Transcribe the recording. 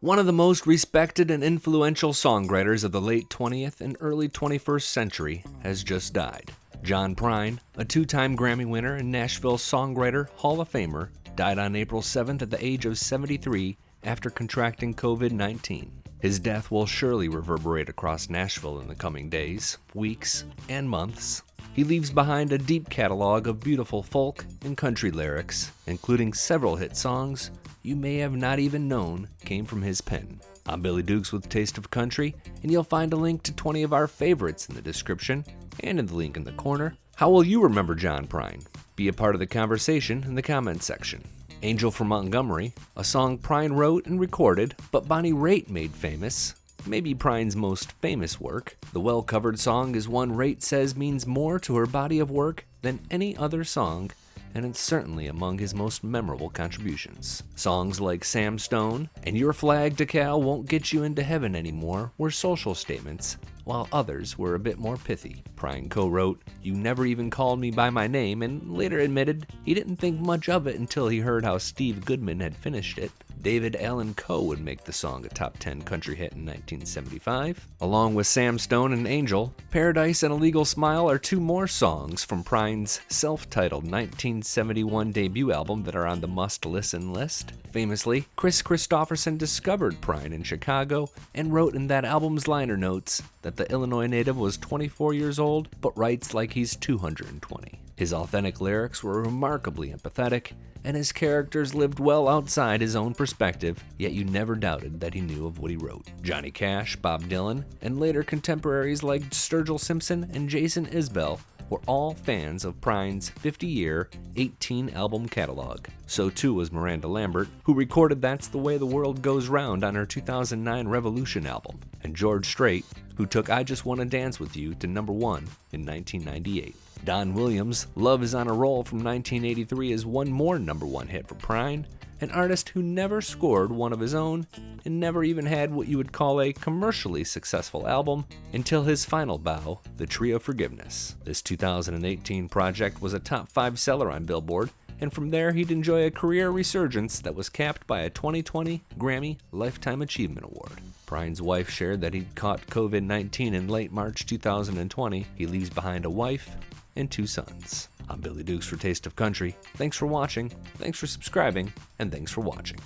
One of the most respected and influential songwriters of the late 20th and early 21st century has just died. John Prine, a two-time Grammy winner and Nashville Songwriter Hall of Famer, died on April 7th at the age of 73 after contracting COVID-19. His death will surely reverberate across Nashville in the coming days, weeks, and months. He leaves behind a deep catalog of beautiful folk and country lyrics, including several hit songs you may have not even known came from his pen. I'm Billy Dukes with Taste of Country, and you'll find a link to 20 of our favorites in the description and in the link in the corner. How will you remember John Prine? Be a part of the conversation in the comments section. Angel from Montgomery, a song Prine wrote and recorded, but Bonnie Raitt made famous. Maybe Prine's most famous work. The well-covered song is one Raitt says means more to her body of work than any other song, and it's certainly among his most memorable contributions. Songs like Sam Stone and Your Flag Decal Won't Get You Into Heaven Anymore were social statements, while others were a bit more pithy. Prine co-wrote You Never Even Called Me By My Name and later admitted he didn't think much of it until he heard how Steve Goodman had finished it. David Allan Coe would make the song a top 10 country hit in 1975. Along with Sam Stone and Angel, Paradise and A Legal Smile are two more songs from Prine's self-titled 1971 debut album that are on the must-listen list. Famously, Chris Christopherson discovered Prine in Chicago and wrote in that album's liner notes that the Illinois native was 24 years old but writes like he's 220. His authentic lyrics were remarkably empathetic, and his characters lived well outside his own perspective, yet you never doubted that he knew of what he wrote. Johnny Cash, Bob Dylan, and later contemporaries like Sturgill Simpson and Jason Isbell were all fans of Prine's 50-year, 18-album catalog. So too was Miranda Lambert, who recorded That's the Way the World Goes Round on her 2009 Revolution album, and George Strait, who took I Just Wanna Dance With You to number 1 in 1998. Don Williams' Love Is on a Roll from 1983 is one more number 1 hit for Prine, an artist who never scored one of his own and never even had what you would call a commercially successful album until his final bow, The Tree of Forgiveness. This 2018 project was a top 5 seller on Billboard, and from there he'd enjoy a career resurgence that was capped by a 2020 Grammy Lifetime Achievement Award. Prine's wife shared that he'd caught COVID-19 in late March 2020. He leaves behind a wife and 2 sons. I'm Billy Dukes for Taste of Country. Thanks for watching, thanks for subscribing, and thanks for watching.